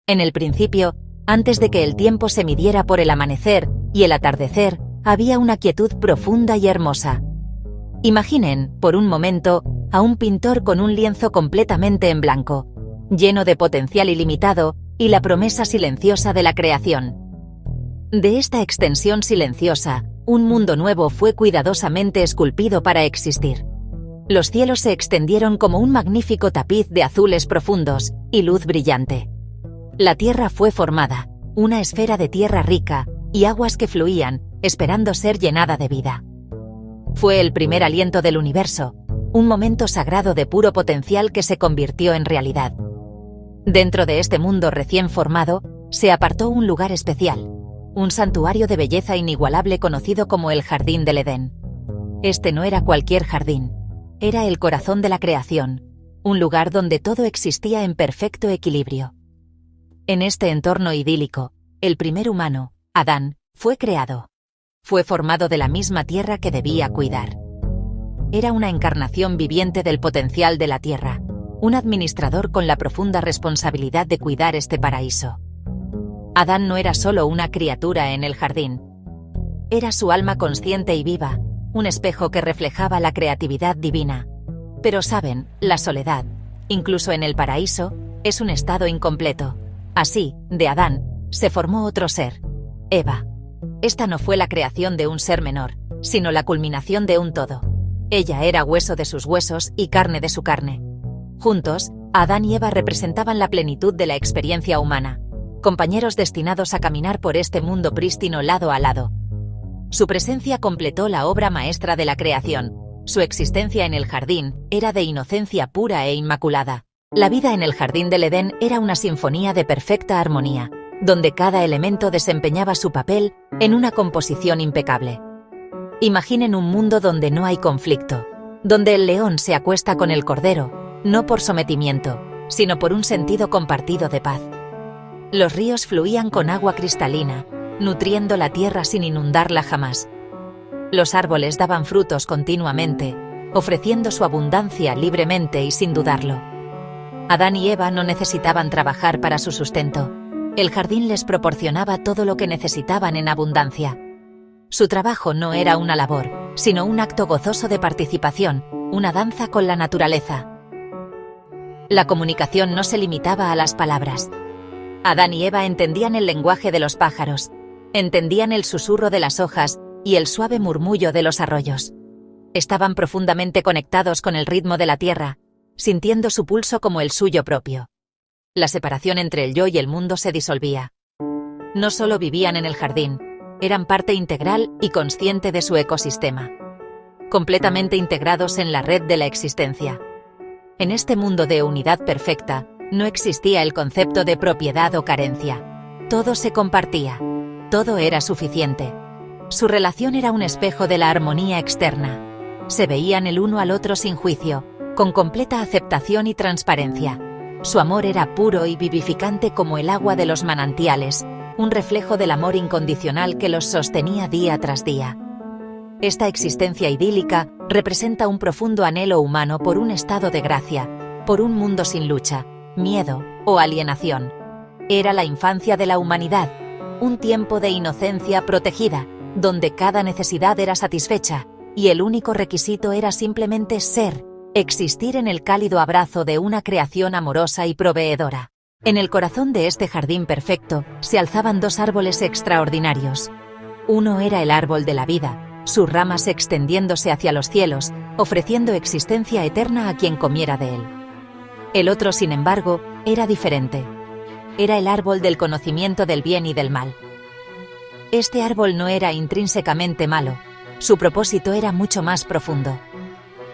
En el principio, antes de que el tiempo se midiera por el amanecer y el atardecer, había una quietud profunda y hermosa. Imaginen, por un momento, a un pintor con un lienzo completamente en blanco, lleno de potencial ilimitado y la promesa silenciosa de la creación. De esta extensión silenciosa, un mundo nuevo fue cuidadosamente esculpido para existir. Los cielos se extendieron como un magnífico tapiz de azules profundos y luz brillante. La tierra fue formada, una esfera de tierra rica, y aguas que fluían, esperando ser llenada de vida. Fue el primer aliento del universo, un momento sagrado de puro potencial que se convirtió en realidad. Dentro de este mundo recién formado, se apartó un lugar especial, un santuario de belleza inigualable conocido como el Jardín del Edén. Este no era cualquier jardín, era el corazón de la creación, un lugar donde todo existía en perfecto equilibrio. En este entorno idílico, el primer humano, Adán, fue creado. Fue formado de la misma tierra que debía cuidar. Era una encarnación viviente del potencial de la tierra, un administrador con la profunda responsabilidad de cuidar este paraíso. Adán no era solo una criatura en el jardín. Era su alma consciente y viva, un espejo que reflejaba la creatividad divina. Pero saben, la soledad, incluso en el paraíso, es un estado incompleto. Así, de Adán, se formó otro ser, Eva. Esta no fue la creación de un ser menor, sino la culminación de un todo. Ella era hueso de sus huesos y carne de su carne. Juntos, Adán y Eva representaban la plenitud de la experiencia humana, compañeros destinados a caminar por este mundo prístino lado a lado. Su presencia completó la obra maestra de la creación. Su existencia en el jardín era de inocencia pura e inmaculada. La vida en el Jardín del Edén era una sinfonía de perfecta armonía, donde cada elemento desempeñaba su papel en una composición impecable. Imaginen un mundo donde no hay conflicto, donde el león se acuesta con el cordero, no por sometimiento, sino por un sentido compartido de paz. Los ríos fluían con agua cristalina, nutriendo la tierra sin inundarla jamás. Los árboles daban frutos continuamente, ofreciendo su abundancia libremente y sin dudarlo. Adán y Eva no necesitaban trabajar para su sustento. El jardín les proporcionaba todo lo que necesitaban en abundancia. Su trabajo no era una labor, sino un acto gozoso de participación, una danza con la naturaleza. La comunicación no se limitaba a las palabras. Adán y Eva entendían el lenguaje de los pájaros, entendían el susurro de las hojas y el suave murmullo de los arroyos. Estaban profundamente conectados con el ritmo de la tierra, sintiendo su pulso como el suyo propio. La separación entre el yo y el mundo se disolvía. No solo vivían en el jardín, eran parte integral y consciente de su ecosistema. Completamente integrados en la red de la existencia. En este mundo de unidad perfecta, no existía el concepto de propiedad o carencia. Todo se compartía. Todo era suficiente. Su relación era un espejo de la armonía externa. Se veían el uno al otro sin juicio, con completa aceptación y transparencia. Su amor era puro y vivificante como el agua de los manantiales, un reflejo del amor incondicional que los sostenía día tras día. Esta existencia idílica representa un profundo anhelo humano por un estado de gracia, por un mundo sin lucha, miedo o alienación. Era la infancia de la humanidad, un tiempo de inocencia protegida, donde cada necesidad era satisfecha, y el único requisito era simplemente ser, existir en el cálido abrazo de una creación amorosa y proveedora. En el corazón de este jardín perfecto, se alzaban dos árboles extraordinarios. Uno era el árbol de la vida, sus ramas extendiéndose hacia los cielos, ofreciendo existencia eterna a quien comiera de él. El otro, sin embargo, era diferente. Era el árbol del conocimiento del bien y del mal. Este árbol no era intrínsecamente malo, su propósito era mucho más profundo.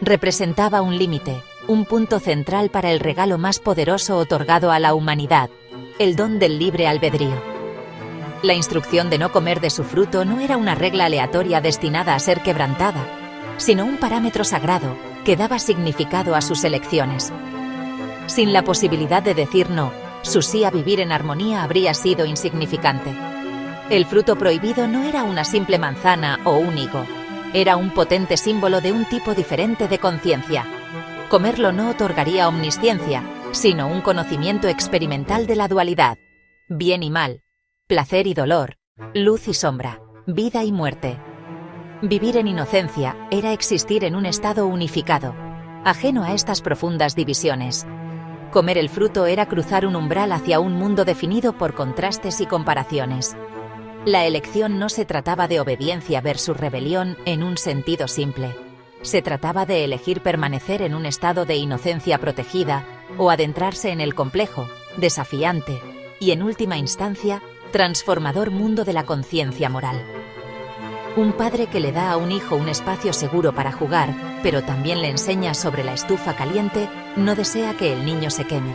Representaba un límite, un punto central para el regalo más poderoso otorgado a la humanidad, el don del libre albedrío. La instrucción de no comer de su fruto no era una regla aleatoria destinada a ser quebrantada, sino un parámetro sagrado que daba significado a sus elecciones. Sin la posibilidad de decir no, su sí a vivir en armonía habría sido insignificante. El fruto prohibido no era una simple manzana o un higo, era un potente símbolo de un tipo diferente de conciencia. Comerlo no otorgaría omnisciencia, sino un conocimiento experimental de la dualidad, bien y mal, placer y dolor, luz y sombra, vida y muerte. Vivir en inocencia era existir en un estado unificado, ajeno a estas profundas divisiones. Comer el fruto era cruzar un umbral hacia un mundo definido por contrastes y comparaciones. La elección no se trataba de obediencia versus rebelión en un sentido simple. Se trataba de elegir permanecer en un estado de inocencia protegida o adentrarse en el complejo, desafiante y, en última instancia, transformador mundo de la conciencia moral. Un padre que le da a un hijo un espacio seguro para jugar, pero también le enseña sobre la estufa caliente, no desea que el niño se queme.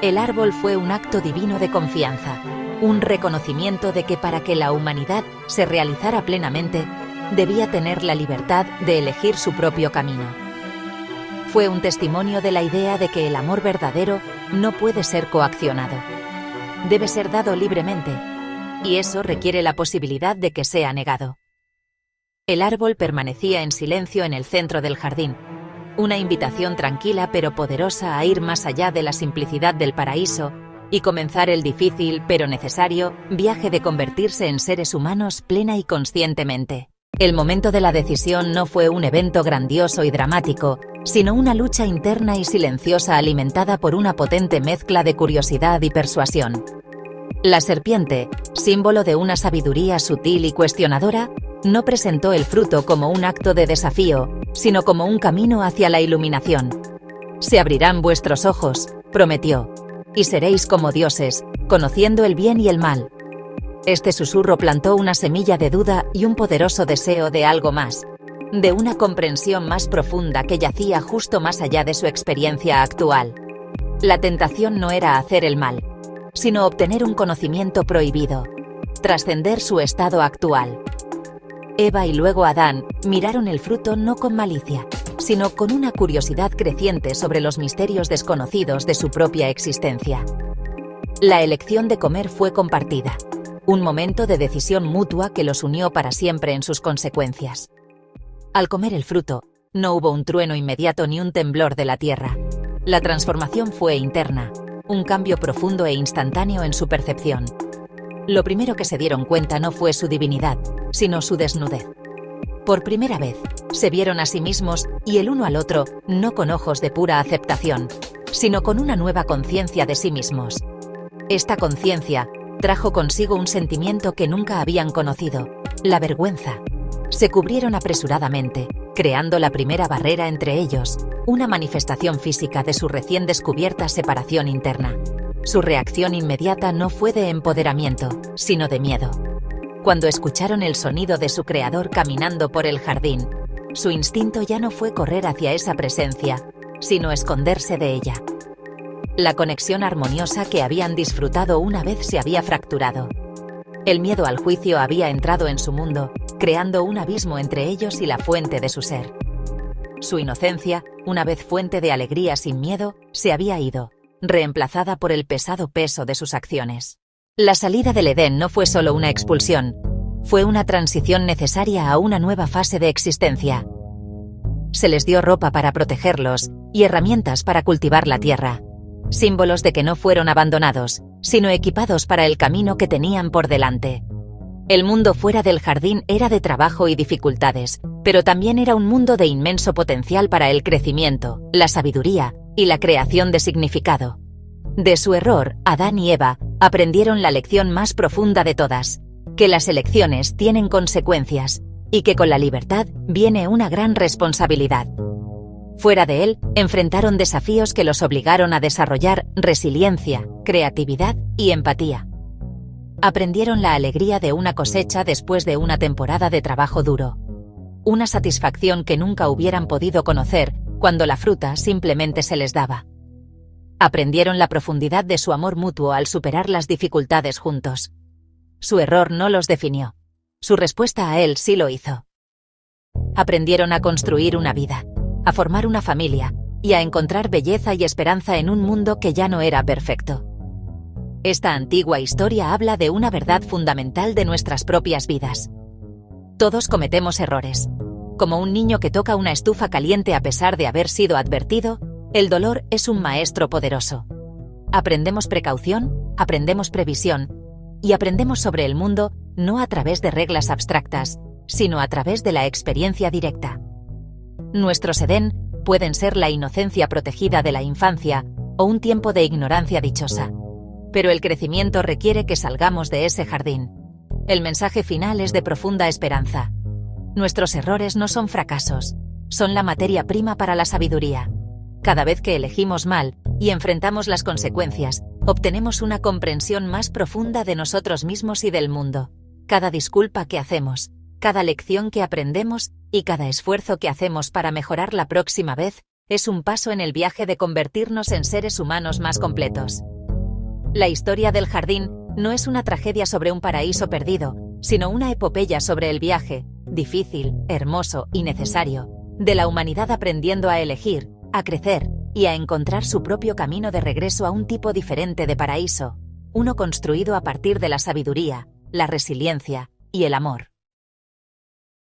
El árbol fue un acto divino de confianza, un reconocimiento de que para que la humanidad se realizara plenamente, debía tener la libertad de elegir su propio camino. Fue un testimonio de la idea de que el amor verdadero no puede ser coaccionado. Debe ser dado libremente, y eso requiere la posibilidad de que sea negado. El árbol permanecía en silencio en el centro del jardín, una invitación tranquila pero poderosa a ir más allá de la simplicidad del paraíso y comenzar el difícil pero necesario viaje de convertirse en seres humanos plena y conscientemente. El momento de la decisión no fue un evento grandioso y dramático, sino una lucha interna y silenciosa alimentada por una potente mezcla de curiosidad y persuasión. La serpiente, símbolo de una sabiduría sutil y cuestionadora, no presentó el fruto como un acto de desafío, sino como un camino hacia la iluminación. «Se abrirán vuestros ojos», prometió, «y seréis como dioses, conociendo el bien y el mal». Este susurro plantó una semilla de duda y un poderoso deseo de algo más, de una comprensión más profunda que yacía justo más allá de su experiencia actual. La tentación no era hacer el mal, sino obtener un conocimiento prohibido, trascender su estado actual. Eva y luego Adán miraron el fruto no con malicia, sino con una curiosidad creciente sobre los misterios desconocidos de su propia existencia. La elección de comer fue compartida, un momento de decisión mutua que los unió para siempre en sus consecuencias. Al comer el fruto, no hubo un trueno inmediato ni un temblor de la tierra. La transformación fue interna, un cambio profundo e instantáneo en su percepción. Lo primero que se dieron cuenta no fue su divinidad, sino su desnudez. Por primera vez, se vieron a sí mismos y el uno al otro, no con ojos de pura aceptación, sino con una nueva conciencia de sí mismos. Esta conciencia trajo consigo un sentimiento que nunca habían conocido, la vergüenza. Se cubrieron apresuradamente, creando la primera barrera entre ellos, una manifestación física de su recién descubierta separación interna. Su reacción inmediata no fue de empoderamiento, sino de miedo. Cuando escucharon el sonido de su creador caminando por el jardín, su instinto ya no fue correr hacia esa presencia, sino esconderse de ella. La conexión armoniosa que habían disfrutado una vez se había fracturado. El miedo al juicio había entrado en su mundo, creando un abismo entre ellos y la fuente de su ser. Su inocencia, una vez fuente de alegría sin miedo, se había ido, reemplazada por el pesado peso de sus acciones. La salida del Edén no fue solo una expulsión, fue una transición necesaria a una nueva fase de existencia. Se les dio ropa para protegerlos y herramientas para cultivar la tierra, símbolos de que no fueron abandonados, sino equipados para el camino que tenían por delante. El mundo fuera del jardín era de trabajo y dificultades, pero también era un mundo de inmenso potencial para el crecimiento, la sabiduría y la creación de significado. De su error, Adán y Eva aprendieron la lección más profunda de todas, que las elecciones tienen consecuencias, y que con la libertad viene una gran responsabilidad. Fuera de él, enfrentaron desafíos que los obligaron a desarrollar resiliencia, creatividad y empatía. Aprendieron la alegría de una cosecha después de una temporada de trabajo duro. Una satisfacción que nunca hubieran podido conocer cuando la fruta simplemente se les daba. Aprendieron la profundidad de su amor mutuo al superar las dificultades juntos. Su error no los definió. Su respuesta a él sí lo hizo. Aprendieron a construir una vida, a formar una familia y a encontrar belleza y esperanza en un mundo que ya no era perfecto. Esta antigua historia habla de una verdad fundamental de nuestras propias vidas. Todos cometemos errores. Como un niño que toca una estufa caliente a pesar de haber sido advertido, el dolor es un maestro poderoso. Aprendemos precaución, aprendemos previsión y aprendemos sobre el mundo no a través de reglas abstractas, sino a través de la experiencia directa. Nuestros Edén pueden ser la inocencia protegida de la infancia o un tiempo de ignorancia dichosa. Pero el crecimiento requiere que salgamos de ese jardín. El mensaje final es de profunda esperanza. Nuestros errores no son fracasos, son la materia prima para la sabiduría. Cada vez que elegimos mal y enfrentamos las consecuencias, obtenemos una comprensión más profunda de nosotros mismos y del mundo. Cada disculpa que hacemos, cada lección que aprendemos y cada esfuerzo que hacemos para mejorar la próxima vez es un paso en el viaje de convertirnos en seres humanos más completos. La historia del jardín no es una tragedia sobre un paraíso perdido, sino una epopeya sobre el viaje, difícil, hermoso y necesario, de la humanidad aprendiendo a elegir, a crecer y a encontrar su propio camino de regreso a un tipo diferente de paraíso, uno construido a partir de la sabiduría, la resiliencia y el amor.